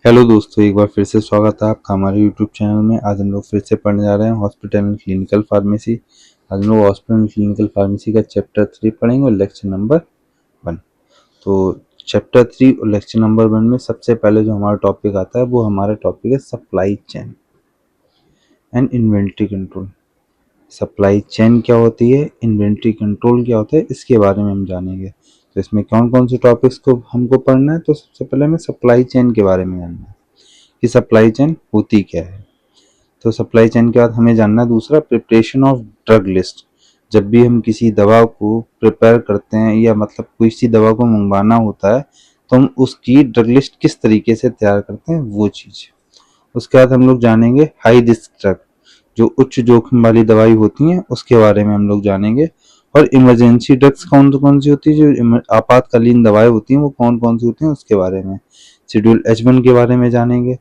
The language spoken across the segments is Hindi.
हेलो दोस्तों, एक बार फिर से स्वागत है आपका हमारे यूट्यूब चैनल में। आज हम लोग फिर से पढ़ने जा रहे हैं हॉस्पिटल एंड क्लिनिकल फार्मेसी। आज हम लोग हॉस्पिटल एंड क्लिनिकल फार्मेसी का चैप्टर 3 पढ़ेंगे और लेक्चर नंबर 1। तो चैप्टर 3 और लेक्चर नंबर 1 में सबसे पहले जो हमारा टॉपिक आता है वो हमारा टॉपिक है supply chain and inventory control. Supply chain क्या होती है, इन्वेंट्री कंट्रोल क्या होता है, इसके बारे में हम जानेंगे। तो इसमें कौन कौन से टॉपिक्स को हमको पढ़ना है, तो सबसे पहले हमें सप्लाई चेन के बारे में जानना है कि सप्लाई चेन होती क्या है। तो सप्लाई चेन के बाद हमें जानना है दूसरा, प्रिपरेशन ऑफ ड्रग लिस्ट। जब भी हम किसी दवा को प्रिपेयर करते हैं या मतलब किसी दवा को मंगवाना होता है तो हम उसकी ड्रग लिस्ट किस तरीके से तैयार करते हैं वो चीज़। उसके बाद हम लोग जानेंगे हाई रिस्क ड्रग, जो उच्च जोखिम वाली दवाई होती हैं उसके बारे में हम लोग जानेंगे। और इमरजेंसी ड्रग्स कौन कौन सी होती है, जो आपातकालीन दवाएं होती हैं वो कौन कौन सी होती हैं उसके बारे में। शेड्यूल H1 के बारे में जानेंगे,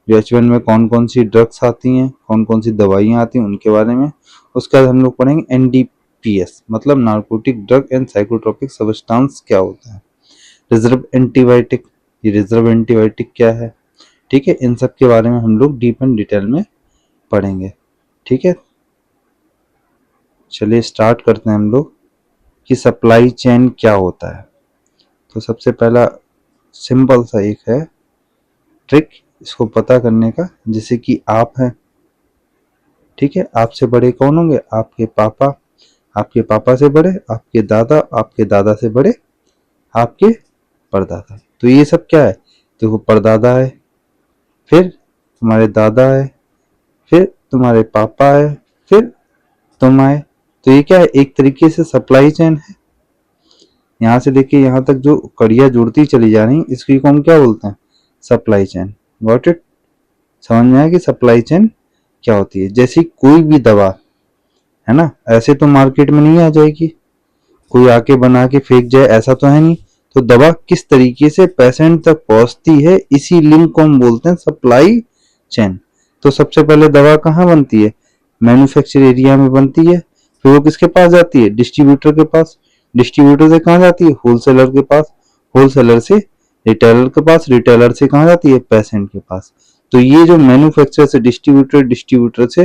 जो H1 में कौन कौन सी ड्रग्स आती हैं, कौन कौन सी दवाइयाँ आती हैं उनके बारे में। उसके बाद हम लोग पढ़ेंगे NDPS मतलब narcotic drug and psychotropic substance क्या होता है। रिजर्व एंटीबायोटिक, ये रिजर्व एंटीबायोटिक क्या है, ठीक है। इन सब के बारे में हम लोग डीप एंड डिटेल में पढ़ेंगे, ठीक है। चलिए स्टार्ट करते हैं हम लोग कि सप्लाई चेन क्या होता है। तो सबसे पहला सिंपल सा एक है ट्रिक इसको पता करने का, जैसे कि आप हैं, ठीक है। आपसे बड़े कौन होंगे, आपके पापा, आपके पापा से बड़े आपके दादा, आपके दादा से बड़े आपके परदादा। तो ये सब क्या है, देखो परदादा है, फिर तुम्हारे दादा है, फिर तुम्हारे पापा है, फिर तुम आए। तो ये क्या है, एक तरीके से सप्लाई चेन है। यहाँ से लेके यहाँ तक जो कड़ियाँ जुड़ती चली जा रही इसकी को हम क्या बोलते हैं, सप्लाई चेन। गॉट इट, समझ में आया कि सप्लाई चेन क्या होती है। जैसी कोई भी दवा है ना, ऐसे तो मार्केट में नहीं आ जाएगी, कोई आके बना के फेंक जाए ऐसा तो है नहीं। तो दवा किस तरीके से पेशेंट तक पहुंचती है, इसी लिंक को हम बोलते हैं सप्लाई चेन। तो सबसे पहले दवा कहाँ बनती है, मैन्युफैक्चर एरिया में बनती है, फिर वो किसके पास जाती है, डिस्ट्रीब्यूटर के पास, डिस्ट्रीब्यूटर से कहाँ जाती है, होलसेलर के पास, होलसेलर से रिटेलर के पास, रिटेलर से कहाँ जाती है, पेशेंट के पास। तो ये जो मैन्युफैक्चर से डिस्ट्रीब्यूटर, डिस्ट्रीब्यूटर से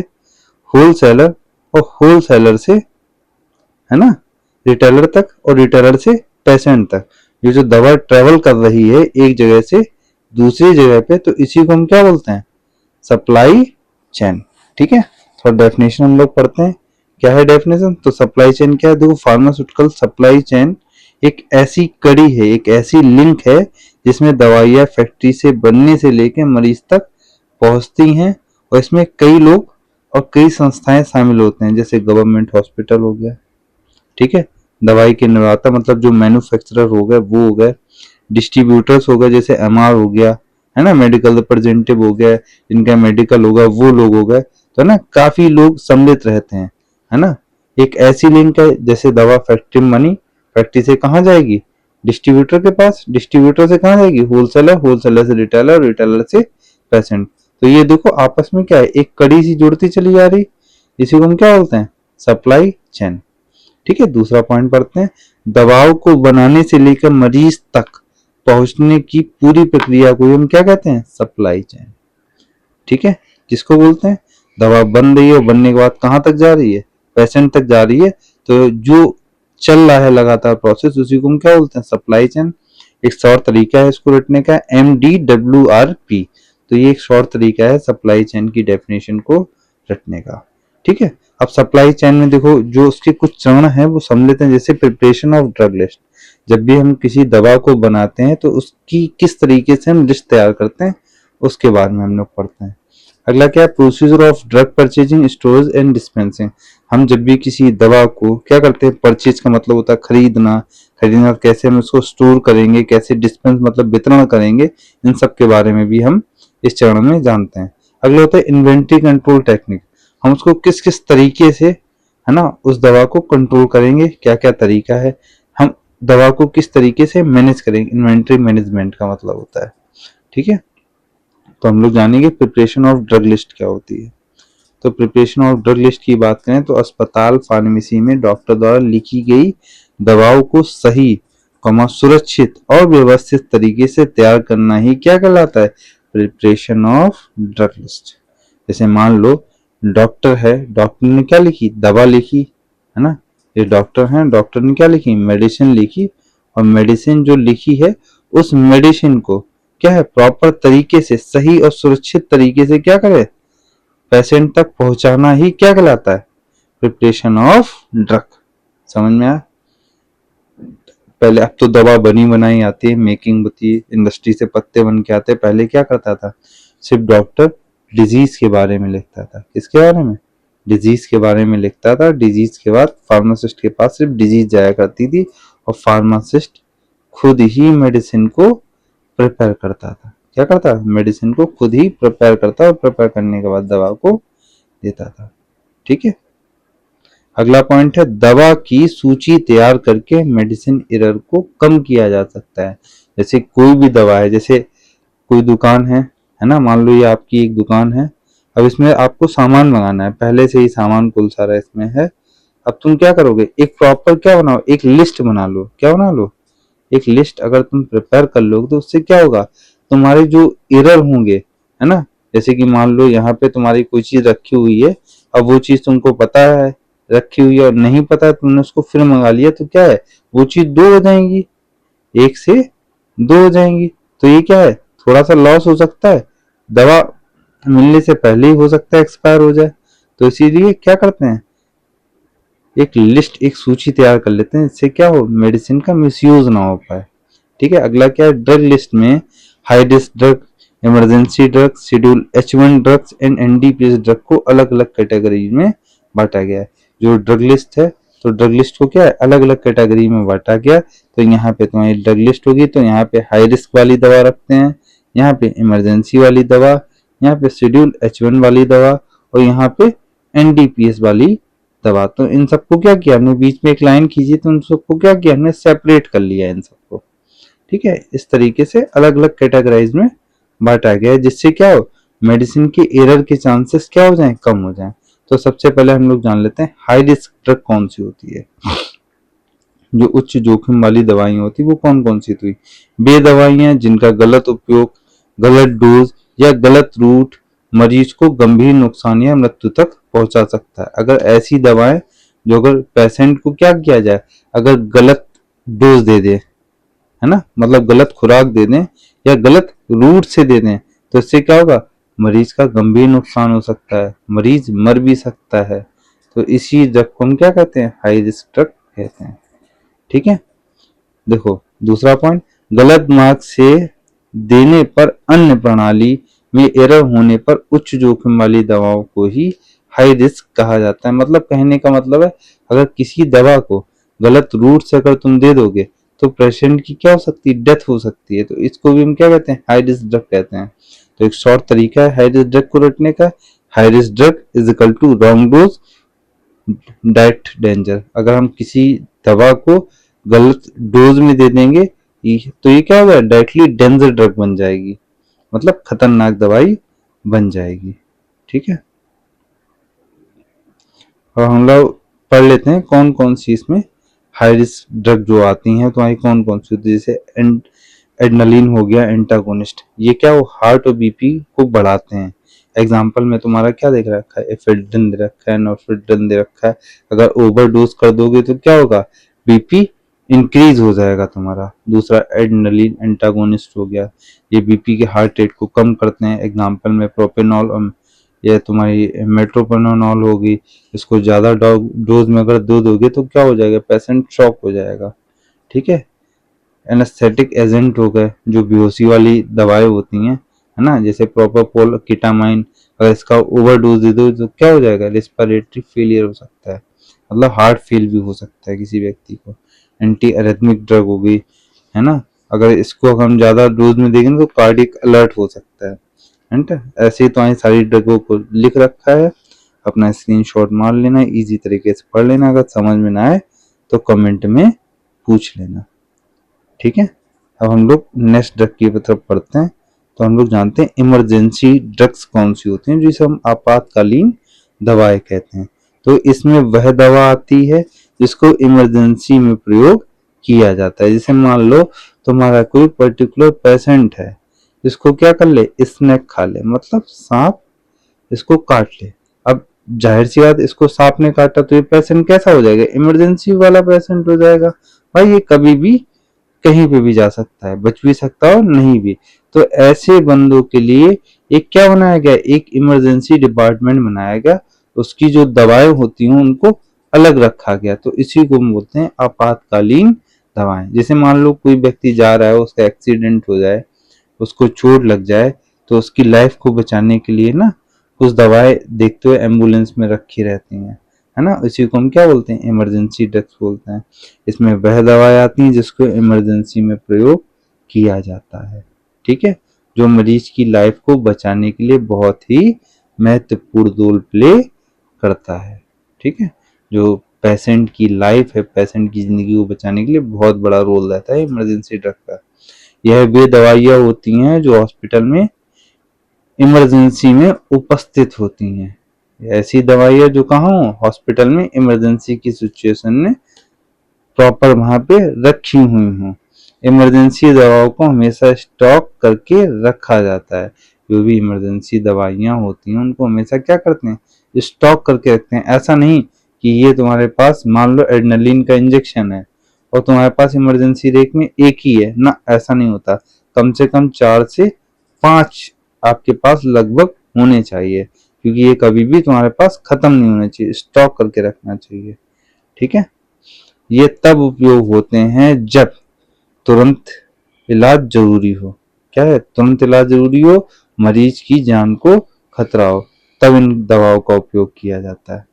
होलसेलर, और होलसेलर से है ना रिटेलर तक, और रिटेलर से पेशेंट तक, ये जो दवा ट्रेवल कर रही है एक जगह से दूसरी जगह पे, तो इसी को हम क्या बोलते हैं, सप्लाई चेन, ठीक है। थोड़ा डेफिनेशन हम लोग पढ़ते हैं, क्या है डेफिनेशन। तो सप्लाई चेन क्या है, देखो फार्मास्यूटिकल सप्लाई चेन एक ऐसी कड़ी है, एक ऐसी लिंक है जिसमें दवाइयाँ फैक्ट्री से बनने से लेकर मरीज तक पहुंचती हैं। और इसमें कई लोग और कई संस्थाएं शामिल होते हैं, जैसे गवर्नमेंट हॉस्पिटल हो गया, ठीक है, दवाई के निर्माता मतलब जो मैन्युफैक्चरर हो गए वो हो गए, डिस्ट्रीब्यूटर्स हो गए जैसे MR हो गया, है ना, मेडिकल रिप्रेजेंटेटिव हो गया, जिनका मेडिकल होगा वो लोग हो गए। तो ना काफी लोग सम्मिलित रहते हैं, है ना। एक ऐसी लिंक है, जैसे दवा फैक्ट्री में बनी, फैक्ट्री से कहाँ जाएगी, डिस्ट्रीब्यूटर के पास, डिस्ट्रीब्यूटर से कहाँ जाएगी, होलसेलर, होलसेलर से रिटेलर, रिटेलर से पेशेंट। तो ये देखो आपस में क्या है, एक कड़ी सी जुड़ती चली जा रही, इसी को हम क्या बोलते हैं, सप्लाई चेन, ठीक है। दूसरा पॉइंट पढ़ते हैं, दवाओं को बनाने से लेकर मरीज तक पहुंचने की पूरी प्रक्रिया को हम क्या कहते हैं, सप्लाई चेन, ठीक है। जिसको बोलते हैं दवा बन रही है और बनने के बाद कहाँ तक जा रही है, पेशेंट तक जा रही है। तो जो चल रहा है लगातार प्रोसेस, उसी को हम क्या बोलते हैं, सप्लाई चेन। एक शॉर्ट तरीका है इसको रटने का, MDWRP। तो ये एक शॉर्ट तरीका है सप्लाई चेन की डेफिनेशन को रटने का, ठीक है। अब सप्लाई चेन में देखो जो उसके कुछ चरण है वो समझ हैं, जैसे प्रिपरेशन ऑफ ड्रग लिस्ट। जब भी हम किसी दवा को बनाते हैं तो उसकी किस तरीके से हम लिस्ट तैयार करते हैं उसके बारे में हम लोग पढ़ते हैं। अगला क्या है, procedure of drug purchasing, storage and dispensing. हम जब भी किसी दवा को क्या करते हैं, परचेज का मतलब होता है खरीदना, खरीदना कैसे हम उसको स्टोर करेंगे, कैसे डिस्पेंस मतलब वितरण करेंगे, इन सब के बारे में भी हम इस चरण में जानते हैं। अगला होता है इन्वेंट्री कंट्रोल टेक्निक। हम उसको किस किस तरीके से, है ना, उस दवा को कंट्रोल करेंगे, क्या क्या तरीका है, हम दवा को किस तरीके से मैनेज करेंगे, इन्वेंट्री मैनेजमेंट का मतलब होता है, ठीक है। तो हम लोग जानेंगे प्रिपरेशन ऑफ ड्रग लिस्ट क्या होती है। तो प्रिपरेशन ऑफ ड्रग लिस्ट की बात करें तो अस्पताल फार्मेसी में डॉक्टर द्वारा लिखी गई दवाओं को सही, सुरक्षित और व्यवस्थित तरीके से तैयार करना ही क्या कहलाता है, प्रिपरेशन ऑफ ड्रग लिस्ट। जैसे मान लो डॉक्टर है, डॉक्टर ने क्या लिखी, दवा लिखी, है ना, ये डॉक्टर हैं, डॉक्टर ने क्या लिखी, मेडिसिन लिखी, और मेडिसिन जो लिखी है उस मेडिसिन को क्या है प्रॉपर तरीके से, सही और सुरक्षित तरीके से क्या करे, पेशेंट तक पहुंचाना ही क्या कहलाता है, प्रिपरेशन ऑफ ड्रग। समझ में आया? पहले, अब तो दवा बनी बनाई आती है, मेकिंग होती है, इंडस्ट्री से पत्ते बन के आते, पहले क्या करता था, सिर्फ डॉक्टर डिजीज के बारे में लिखता था। किसके बारे में, डिजीज के बारे में लिखता था। डिजीज के बाद फार्मासिस्ट के पास सिर्फ डिजीज जाया करती थी, और फार्मासिस्ट खुद ही मेडिसिन को प्रिपेयर करता था। क्या करता, मेडिसिन को खुद ही प्रिपेयर करता, और प्रिपेयर करने के बाद दवा को देता था। ठीक है, अगला पॉइंट है दवा की सूची तैयार करके मेडिसिन एरर को कम किया जा सकता है। जैसे कोई भी दवा है, जैसे कोई दुकान है ना, मान लो ये आपकी एक दुकान है, अब इसमें आपको सामान मंगाना है, पहले से ही सामान कुल सारा इसमें है। अब तुम क्या करोगे, एक प्रॉपर क्या बनाओ, एक लिस्ट बना लो। क्या बना लो, एक लिस्ट। अगर तुम प्रिपेयर कर लोगे तो उससे क्या होगा, तुम्हारे जो एरर होंगे, है ना, जैसे कि मान लो यहाँ पे तुम्हारी कोई चीज रखी हुई है, अब वो चीज तुमको पता है रखी हुई है और नहीं पता है, तुमने उसको फिर मंगा लिया, तो क्या है, वो चीज दो हो जाएंगी, एक से दो हो जाएंगी। तो ये क्या है, थोड़ा सा लॉस हो सकता है, दवा मिलने से पहले ही हो सकता है एक्सपायर हो जाए। तो इसीलिए क्या करते हैं, एक लिस्ट, एक सूची तैयार कर लेते हैं, इससे क्या हो, मेडिसिन का मिसयूज ना हो पाए। ठीक है, अगला क्या है, ड्रग लिस्ट में high risk drug, emergency drug, schedule H1 drugs and NDPS drug को अलग अलग कैटेगरी में बांटा गया है। जो ड्रग लिस्ट है, तो ड्रग लिस्ट को क्या है, अलग अलग कैटेगरी में बांटा गया। तो यहाँ पे तुम्हारी ड्रग लिस्ट होगी, तो यहाँ पे हाई रिस्क वाली दवा रखते हैं, यहाँ पे इमरजेंसी वाली दवा, यहाँ पे शेड्यूल H1 वाली दवा, और यहाँ पे NDPS वाली दवा। तो इन सबको क्या किया हमने, बीच में एक लाइन खींची, तो उन सबको क्या किया हमने, सेपरेट कर लिया इन सबको। ठीक है, इस तरीके से अलग अलग कैटेगराइज में बांटा गया है, जिससे क्या हो, मेडिसिन के एरर के चांसेस क्या हो जाएं, कम हो जाएं। तो सबसे पहले हम लोग जान लेते हैं हाई रिस्क ड्रग कौन सी होती है। जो उच्च जोखिम वाली दवाइयां होती है वो कौन कौन सी थी, वे दवाइयां जिनका गलत उपयोग, गलत डोज या गलत रूट मरीज को गंभीर नुकसान या मृत्यु तक पहुंचा सकता है। अगर ऐसी दवाएं जो अगर पेशेंट को क्या किया जाए, अगर गलत डोज दे दे, है ना, मतलब गलत खुराक दे दें या गलत रूट से दे दें, तो इससे क्या होगा, मरीज का गंभीर नुकसान हो सकता है, मरीज मर भी सकता है। तो इसी ड्रग को हम क्या कहते हैं, हाई रिस्क ड्रग कहते हैं। ठीक है, देखो दूसरा पॉइंट, गलत मार्ग से देने पर अन्य प्रणाली में एरर होने पर उच्च जोखिम वाली दवाओं को ही हाई रिस्क कहा जाता है। मतलब कहने का मतलब है, अगर किसी दवा को गलत रूट से अगर तुम दे दोगे तो पेशेंट की क्या हो सकती है, डेथ हो सकती है। तो इसको भी हम क्या कहते हैं, हाई रिस्क ड्रग कहते हैं। तो एक शॉर्ट तरीका है हाई रिस्क ड्रग को रटने का, high risk drug is equal to wrong dose diet danger. अगर हम किसी दवा को गलत डोज में दे देंगे तो ये क्या होगा, डायरेक्टली डेंजर ड्रग बन जाएगी, मतलब खतरनाक दवाई बन जाएगी। ठीक है, और हम लोग पढ़ लेते हैं कौन कौन सी इसमें हाई रिस्क ड्रग जो आती हैं, तो आई कौन कौन सी होती है। जैसे एड्रेनलिन हो गया एंटागोनिस्ट, ये क्या वो हार्ट और बीपी को बढ़ाते हैं। एग्जाम्पल में तुम्हारा क्या देख रखा है, एफेड्रिन दे रखा है, नॉर्पेड्रिन दे रखा है। अगर ओवरडोज कर दोगे तो क्या होगा, बीपी इंक्रीज हो जाएगा तुम्हारा। दूसरा एड्रेनलिन एंटागोनिस्ट हो गया, ये बीपी के हार्ट रेट को कम करते हैं। एग्जाम्पल में प्रोपेनॉल और ये तुम्हारी मेट्रोपेनोनॉल होगी, इसको ज्यादा डोज में अगर दो दोगे तो क्या हो जाएगा, पेशेंट शॉक हो जाएगा। ठीक है, एनेस्थेटिक एजेंट हो गए, जो बेहोशी वाली दवाएं होती हैं, है ना, जैसे प्रोपापोल, कीटामाइन, अगर इसका ओवरडोज दे दो तो क्या हो जाएगा, रेस्पिरेटरी फेलियर हो सकता है, मतलब हार्ट फेल भी हो सकता है किसी व्यक्ति को। एंटी एरिथमिक ड्रग हो गई, है ना, अगर इसको हम ज्यादा डोज में देंगे तो कार्डियक अलर्ट हो सकता है। ऐसे ही तो आई सारी ड्रगों को लिख रखा है, अपना स्क्रीनशॉट मार लेना, इजी तरीके से पढ़ लेना। अगर समझ में ना आए तो कमेंट में पूछ लेना। ठीक है, अब हम लोग नेक्स्ट ड्रग की तरफ पढ़ते हैं। तो हम लोग जानते हैं इमरजेंसी ड्रग्स कौन सी होती हैं, जिसे हम आपातकालीन दवाएं कहते हैं। तो इसमें वह दवा आती है जिसको इमरजेंसी में प्रयोग किया जाता है। जैसे मान लो तुम्हारा कोई पर्टिकुलर पेशेंट है, इसको क्या कर ले, स्नैक खा ले, मतलब सांप इसको काट ले। अब जाहिर सी बात, इसको सांप ने काटा तो ये पेशेंट कैसा हो जाएगा, इमरजेंसी वाला पेशेंट हो जाएगा। भाई ये कभी भी कहीं पे भी जा सकता है, बच भी सकता है और नहीं भी। तो ऐसे बंदों के लिए एक क्या बनाया गया, एक इमरजेंसी डिपार्टमेंट बनाया गया, उसकी जो दवाएं होती हैं उनको अलग रखा गया। तो इसी को हम बोलते हैं आपातकालीन दवाएं। जैसे मान लो कोई व्यक्ति जा रहा है, उसका एक्सीडेंट हो जाए, उसको चोट लग जाए, तो उसकी लाइफ को बचाने के लिए ना कुछ दवाएं देखते हुए एम्बुलेंस में रखी रहती हैं, है ना। इसी को हम क्या बोलते हैं, इमरजेंसी ड्रग्स बोलते हैं। इसमें वह दवाएं आती हैं जिसको इमरजेंसी में प्रयोग किया जाता है, ठीक है, जो मरीज की लाइफ को बचाने के लिए बहुत ही महत्वपूर्ण रोल प्ले करता है, ठीक है। जो पेशेंट की लाइफ है, पेशेंट की जिंदगी को बचाने के लिए बहुत बड़ा रोल रहता है इमरजेंसी ड्रग का। यह वे दवाइयाँ होती हैं जो हॉस्पिटल में इमरजेंसी में उपस्थित होती हैं। ऐसी दवाइयाँ जो कहाँ हो, हॉस्पिटल में इमरजेंसी की सिचुएशन में प्रॉपर वहां पे रखी हुई हों। इमरजेंसी दवाओं को हमेशा स्टॉक करके रखा जाता है। जो भी इमरजेंसी दवाइयाँ होती हैं उनको हमेशा क्या करते हैं, स्टॉक करके रखते हैं। ऐसा नहीं कि ये तुम्हारे पास मान लो एड्रेनलिन का इंजेक्शन है और तुम्हारे पास इमरजेंसी रेक में एक ही है ना, ऐसा नहीं होता। कम से कम 4 से 5 आपके पास लगभग होने चाहिए, क्योंकि ये कभी भी तुम्हारे पास खत्म नहीं होने चाहिए, स्टॉक करके रखना चाहिए, ठीक है। ये तब उपयोग होते हैं जब तुरंत इलाज जरूरी हो। क्या है, तुरंत इलाज जरूरी हो, मरीज की जान को खतरा हो, तब इन दवाओं का उपयोग किया जाता है,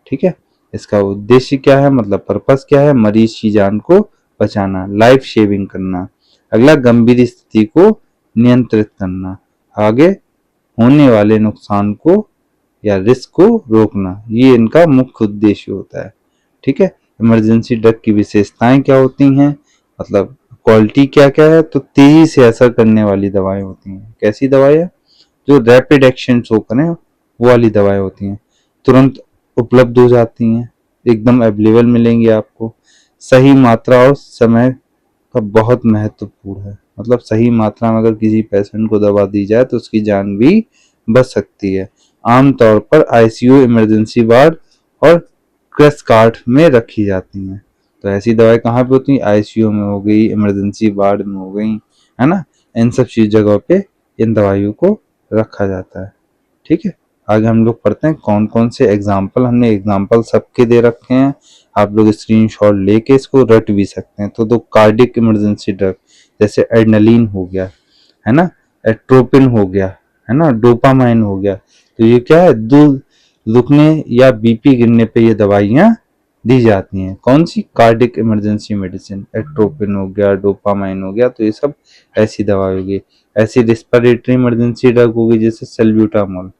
ठीक है। इसका उद्देश्य क्या है, मतलब पर्पस क्या है, मरीज की जान को बचाना, लाइफ सेविंग करना। अगला, गंभीर स्थिति को नियंत्रित करना, आगे होने वाले नुकसान को या रिस्क को रोकना, ये इनका मुख्य उद्देश्य होता है, ठीक है। इमरजेंसी ड्रग की विशेषताएं क्या होती हैं, मतलब क्वालिटी क्या क्या है, तो तेजी से असर करने वाली दवाएं होती हैं। कैसी दवाएं, जो रैपिड एक्शन शो करें वो वाली दवाएं होती हैं। तुरंत उपलब्ध हो जाती हैं, एकदम अवेलेबल मिलेंगी आपको। सही मात्रा और समय का बहुत महत्वपूर्ण है, मतलब सही मात्रा में अगर किसी पेशेंट को दवा दी जाए तो उसकी जान भी बच सकती है। आमतौर पर आईसीयू, इमरजेंसी वार्ड और क्रश कार्ड में रखी जाती हैं। तो ऐसी दवाएं कहाँ पे होती हैं, आईसीयू में हो गई, इमरजेंसी वार्ड में हो गई, है ना। इन सब चीज जगहों पे इन दवाइयों को रखा जाता है, ठीक है। आगे हम लोग पढ़ते हैं कौन कौन से एग्जाम्पल, हमने एग्जाम्पल सबके दे रखे हैं, आप लोग स्क्रीनशॉट लेके इसको रट भी सकते हैं। तो कार्डिक इमरजेंसी ड्रग जैसे एड्रेनलिन हो गया, है ना, एट्रोपिन हो गया, है ना, डोपामाइन हो गया। तो ये क्या है, दूध रुकने या बीपी गिरने पे ये दवाइयाँ दी जाती हैं। कौन सी, कार्डिक इमरजेंसी मेडिसिन, एट्रोपिन हो गया, डोपामाइन हो गया, तो ये सब ऐसी दवा होगी। ऐसी रिस्पिरेटरी इमरजेंसी ड्रग होगी जैसे सल्ब्यूटामोल,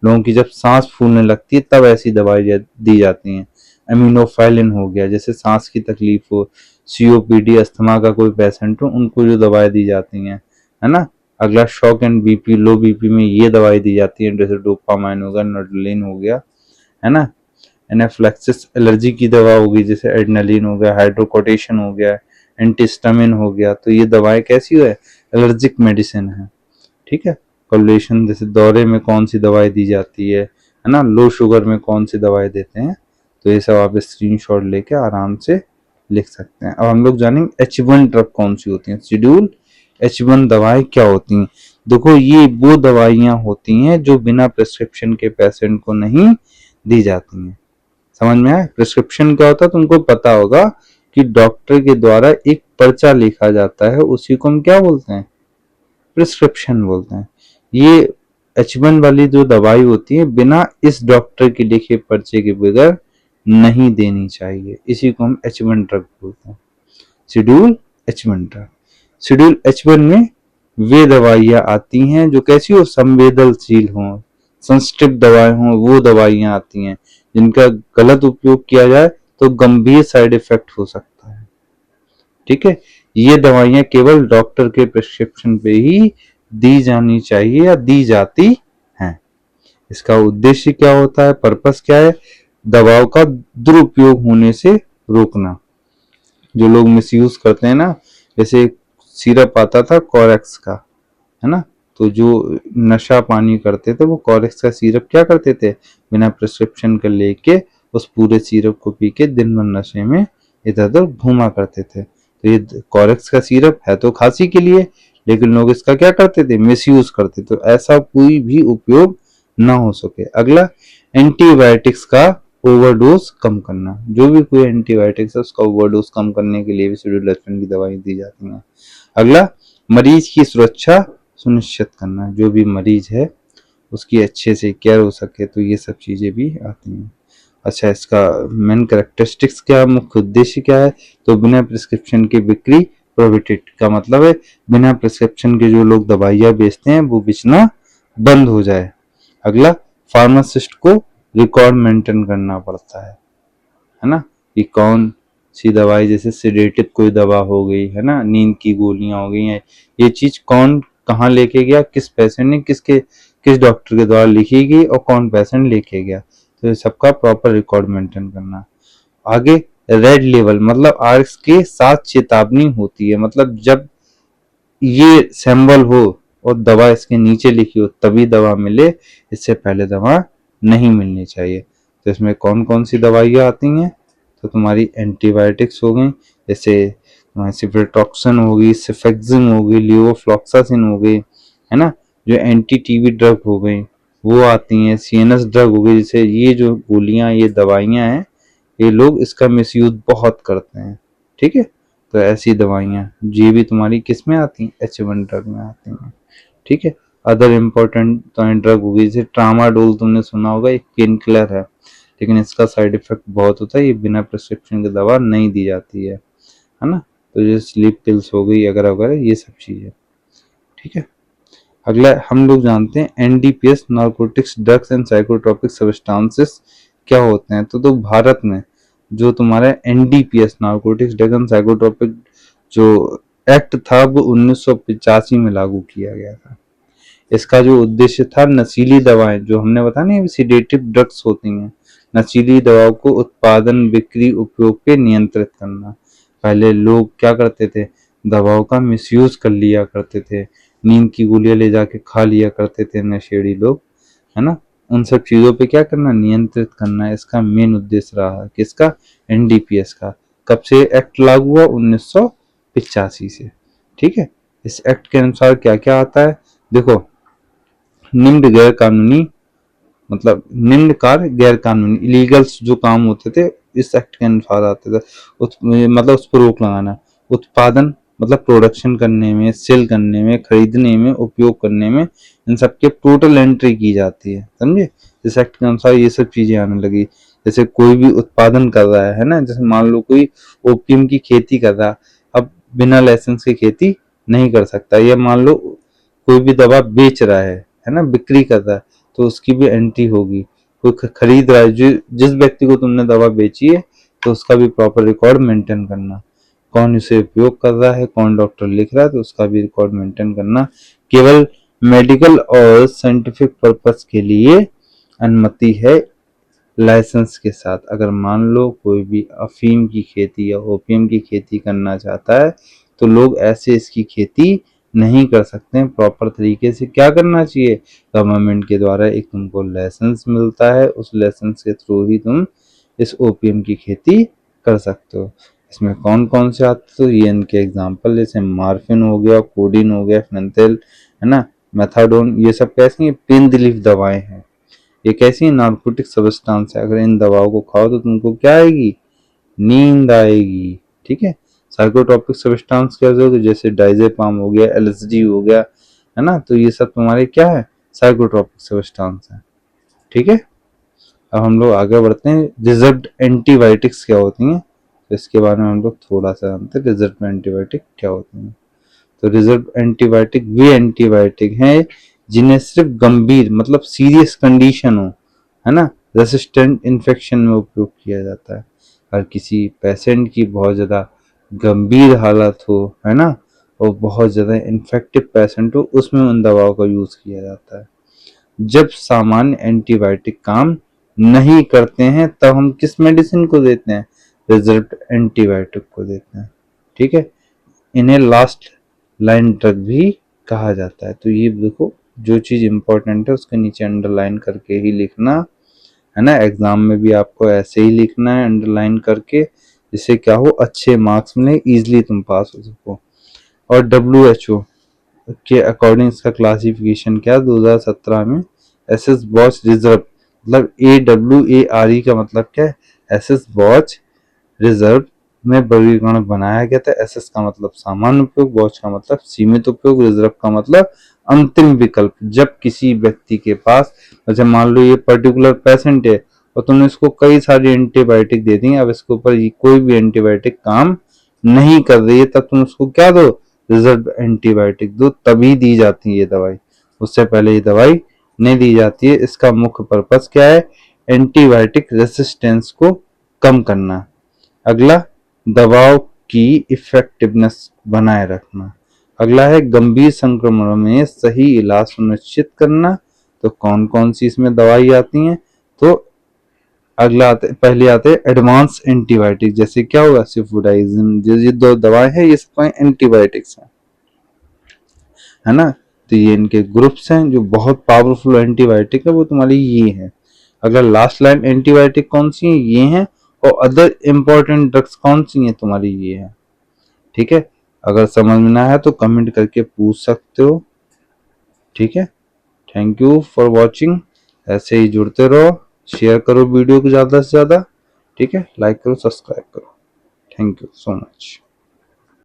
लोगों की जब सांस फूलने लगती है तब ऐसी दवाई दी जाती हैं। एमिनोफाइलिन हो गया, जैसे सांस की तकलीफ हो, सीओपीडी, अस्थमा का कोई पेशेंट हो, उनको जो दवाएं दी जाती हैं, है ना। अगला, shock and BP, low BP में ये दवाई दी जाती है, जैसे डोपामाइन हो गया, नोडलिन हो गया, है ना। एनाफ्लेक्सिस, एलर्जी की दवा होगी जैसे एड्रेनलिन हो गया, हाइड्रोकोर्टिसोन हो गया, एंटीस्टामिन हो गया। तो ये दवाएं कैसी है, एलर्जिक मेडिसिन है, ठीक है। कोलेशन, जैसे दौरे में कौन सी दवाई दी जाती है ना, लो शुगर में कौन सी दवाई देते हैं। तो ये सब आप स्क्रीनशॉट लेके आराम से लिख सकते हैं। अब हम लोग जानेंगे H1 ड्रग कौन सी होती हैं, शेड्यूल H1 दवाएं क्या होती हैं। देखो, ये वो दवाइयां होती हैं जो बिना प्रिस्क्रिप्शन के पेशेंट को नहीं दी जाती हैं। समझ में आया, प्रिस्क्रिप्शन क्या होता है तुमको पता होगा कि डॉक्टर के द्वारा एक पर्चा लिखा जाता है, उसी को हम क्या बोलते हैं, प्रिस्क्रिप्शन बोलते हैं। ये H1 वाली जो दवाई होती है बिना इस डॉक्टर के लिखे पर्चे के बगैर नहीं देनी चाहिए, इसी को हम H1 ड्रग बोलते हैं, schedule H1 drug. Schedule H1 में वे दवाइयां आती हैं जो कैसी हो, संवेदनशील हो, सेंसिटिव दवाएं हो, वो दवाइयां आती हैं जिनका गलत उपयोग किया जाए तो गंभीर साइड इफेक्ट हो सकता है, ठीक है। ये दवाइयां केवल डॉक्टर के प्रिस्क्रिप्शन पे ही दी जानी चाहिए या दी जाती हैं। इसका उद्देश्य क्या होता है, पर्पस क्या है, दवाओं का दुरुपयोग होने से रोकना। जो लोग मिसयूज करते हैं ना, जैसे सिरप आता था कोरेक्स का, है ना, तो जो नशा पानी करते थे वो कॉरेक्स का सिरप क्या करते थे, बिना प्रिस्क्रिप्शन के लेके उस पूरे सिरप को पी के दिन भर नशे में इधर उधर घूमा करते थे। तो ये कॉरेक्स का सिरप है तो खांसी के लिए, लेकिन लोग इसका क्या करते थे, मिसयूज करते। तो ऐसा कोई भी उपयोग ना हो सके। अगला, एंटीबायोटिक्स का ओवरडोज कम करना। जो भी कोई एंटीबायोटिक्स है उसका ओवरडोज कम करने के लिए भी सिडोलेक्सिन की दवाई दी जाती है। अगला, मरीज की सुरक्षा सुनिश्चित करना। जो भी मरीज है उसकी अच्छे से केयर हो सके, तो ये सब चीजें भी आती हैं। अच्छा, इसका मेन कैरेक्टरिस्टिक्स क्या है, मुख्य उद्देश्य क्या है, तो बिना प्रिस्क्रिप्शन की बिक्री प्रोहिबिटेड का मतलब है बिना प्रिस्क्रिप्शन के जो लोग दवाइयाँ बेचते हैं वो बेचना बंद हो जाए। अगला, फार्मासिस्ट को रिकॉर्ड मेंटेन करना पड़ता है ना, कि कौन सी दवाई, जैसे सेडेटिव कोई दवा हो गई है ना, नींद की गोलियां हो गई हैं, ये चीज कौन कहाँ लेके गया, किस पेशेंट ने किस डॉक्टर के द्वारा लिखी गई और कौन पेशेंट लेके गया, तो ये सबका प्रॉपर रिकॉर्ड मेंटेन करना। आगे, रेड लेवल मतलब आर्स के साथ चेतावनी होती है, मतलब जब ये सिंबल हो और दवा इसके नीचे लिखी हो तभी दवा मिले, इससे पहले दवा नहीं मिलनी चाहिए। तो इसमें कौन कौन सी दवाइयाँ आती हैं, तो तुम्हारी एंटीबायोटिक्स हो गई, जैसे तुम्हारी सिफ्रेटॉक्सिन होगी, सिफेक्सिन होगी, लियोफ्लॉक्सासिन हो गई, है ना, जो एंटी टीबी ड्रग हो गई वो आती हैं, सीएनएस ड्रग हो गई। जैसे ये जो गोलियां, ये दवाइयां हैं, ये लोग इसका मिसयूज बहुत करते हैं, ठीक है। तो ऐसी दवाइयां ये भी तुम्हारी किस में आती हैं, H1 ड्रग में आती हैं, ठीक है। अदर इम्पोर्टेंट तो ड्रग होगी, जैसे ट्रामाडोल तुमने सुना होगा, एक पेन किलर लेकिन इसका साइड इफेक्ट बहुत होता है, ये बिना प्रिस्क्रिप्शन की दवा नहीं दी जाती है ना। तो ये स्लीप पिल्स हो गई वगैरह वगैरह, ये सब चीजें, ठीक है। अगला हम लोग जानते हैं NDPS, narcotics drugs and psychotropic substances क्या होते हैं। तो भारत में जो तुम्हारा NDPS, narcotics drugs and psychotropic जो एक्ट था वो 1985 में लागू किया गया था। इसका जो उद्देश्य था, नशीली दवाएं जो हमने बताया ना, सिडेटिव ड्रग्स होती हैं, नशीली दवाओं को उत्पादन, बिक्री, उपयोग पे नियंत्रित करना। पहले लोग क्या करते थे, दवाओं का मिसयूज कर लिया करते थे, नींद की गोलियां ले जाके खा लिया करते थे नशेड़ी लोग, है ना। उन सब चीजों पे क्या करना, नियंत्रित करना, इसका मेन उद्देश्य रहा है किसका, एनडीपीएस का। कब से एक्ट लागू हुआ, 1985 से, ठीक है। इस एक्ट के अनुसार क्या क्या आता है, देखो, निम्न गैर कानूनी मतलब निम्न कार्य गैर कानूनी इलीगल्स जो काम होते थे इस एक्ट के अनुसार आते थे। मतलब उस पर रोक लगाना, उत्पादन मतलब प्रोडक्शन करने में, सेल करने में, खरीदने में, उपयोग करने में, इन सबके टोटल एंट्री की जाती है, समझे। इस एक्ट के अनुसार ये सब चीजें आने लगी। जैसे कोई भी उत्पादन कर रहा है ना, जैसे मान लो कोई ओपियम की खेती कर रहा, अब बिना लाइसेंस की खेती नहीं कर सकता। या मान लो कोई भी दवा बेच रहा है ना, बिक्री कर रहा है, तो उसकी भी एंट्री होगी। कोई खरीद रहा है, जिस व्यक्ति को तुमने दवा बेची है तो उसका भी प्रॉपर रिकॉर्ड मेंटेन करना, कौन इसे उपयोग कर रहा है, कौन डॉक्टर लिख रहा है, तो उसका भी रिकॉर्ड मेंटेन करना। केवल मेडिकल और साइंटिफिक पर्पस के लिए अनुमति है लाइसेंस के साथ। अगर मान लो कोई भी अफीम की खेती या ओपियम की खेती करना चाहता है तो लोग ऐसे इसकी खेती नहीं कर सकते हैं। प्रॉपर तरीके से क्या करना चाहिए, गवर्नमेंट के द्वारा एक तुमको लाइसेंस मिलता है, उस लाइसेंस के थ्रू ही तुम इस ओपियम की खेती कर सकते हो। इसमें कौन कौन से आते, तो ये इनके एग्जाम्पल, जैसे मार्फिन हो गया, कोडीन हो गया, फेंथेल, है ना, मेथाडोन, ये सब कैसी पेन रिलीफ दवाएं हैं। ये कैसी नार्कोटिक सब्सटेंस है, अगर इन दवाओं को खाओ तो तुमको क्या आएगी, नींद आएगी, ठीक है। साइकोट्रोपिक सब्सटेंस क्या हो, तो जैसे डाइजेपाम हो गया, एलएसडी हो गया, है ना, तो ये सब तुम्हारे क्या है, साइकोट्रोपिक सब्सटेंस है, ठीक है। अब हम लोग आगे बढ़ते हैं, रिजर्व्ड एंटीबायोटिक्स क्या होती हैं, तो इसके बारे में हम लोग थोड़ा सा जानते हैं, रिजर्व्ड एंटीबायोटिक क्या होती हैं। तो रिजर्व एंटीबायोटिक वे एंटीबायोटिक हैं जिन्हें सिर्फ गंभीर मतलब सीरियस कंडीशन हो, है ना, रेसिस्टेंट इन्फेक्शन में उपयोग किया जाता है। अगर किसी पेशेंट की बहुत ज़्यादा गंभीर हालत हो, है ना, और बहुत ज़्यादा इन्फेक्टिव पेशेंट हो, उसमें उन दवाओं का यूज़ किया जाता है। जब सामान्य एंटीबायोटिक काम नहीं करते हैं तब हम किस मेडिसिन को देते हैं, रिजर्व एंटीबायोटिक को देते हैं, ठीक है। इन्हें लास्ट लाइन ड्रग भी कहा जाता है। तो ये देखो, जो चीज इंपॉर्टेंट है उसके नीचे अंडरलाइन करके ही लिखना है ना। एग्जाम में भी आपको ऐसे ही लिखना है अंडरलाइन करके, जिससे क्या हो, अच्छे मार्क्स मिले, इजिली तुम पास हो सको। और WHO के अकॉर्डिंग इसका क्लासिफिकेशन क्या, 2017 में एसएस वॉच रिजर्व, मतलब AWARE का मतलब क्या है, एसएस वॉच रिजर्व में वर्गीकरण बनाया गया था। एसएस का मतलब सामान्य उपयोग, वॉच का मतलब सीमित उपयोग, रिजर्व का मतलब अंतिम विकल्प। जब किसी व्यक्ति के पास, जैसे मान लो ये पर्टिकुलर पेशेंट है और तुमने इसको कई सारी एंटीबायोटिक दे दी, अब इसके ऊपर कोई भी एंटीबायोटिक काम नहीं कर रही है, तब तुम उसको क्या दो, रिजर्व एंटीबायोटिक दो, तभी दी जाती है ये दवाई। उससे पहले ये दवाई नहीं दी जाती है। इसका मुख्य पर्पस क्या है, एंटीबायोटिक रेसिस्टेंस को कम करना। अगला, दवाओं की इफेक्टिवनेस बनाए रखना। अगला है गंभीर संक्रमण में सही इलाज सुनिश्चित करना। तो कौन कौन सी इसमें दवाई आती हैं, तो अगला पहले आते हैं एडवांस एंटीबायोटिक, जैसे क्या होगा, सिफुडाइजिन। जो ये दो दवाएं हैं ये सब एंटीबायोटिक्स हैं, है ना। तो ये इनके ग्रुप्स हैं, जो बहुत पावरफुल एंटीबायोटिक है वो तुम्हारी ये है। अगर लास्ट लाइन एंटीबायोटिक कौन सी है, ये हैं। और अदर इंपॉर्टेंट ड्रग्स कौन सी हैं, तुम्हारी ये है। ठीक है, अगर समझ में ना आया तो कमेंट करके पूछ सकते हो। ठीक है, थैंक यू फॉर वॉचिंग। ऐसे ही जुड़ते रहो, शेयर करो वीडियो को ज़्यादा से ज़्यादा। ठीक है, लाइक करो, सब्सक्राइब करो। Thank you so much.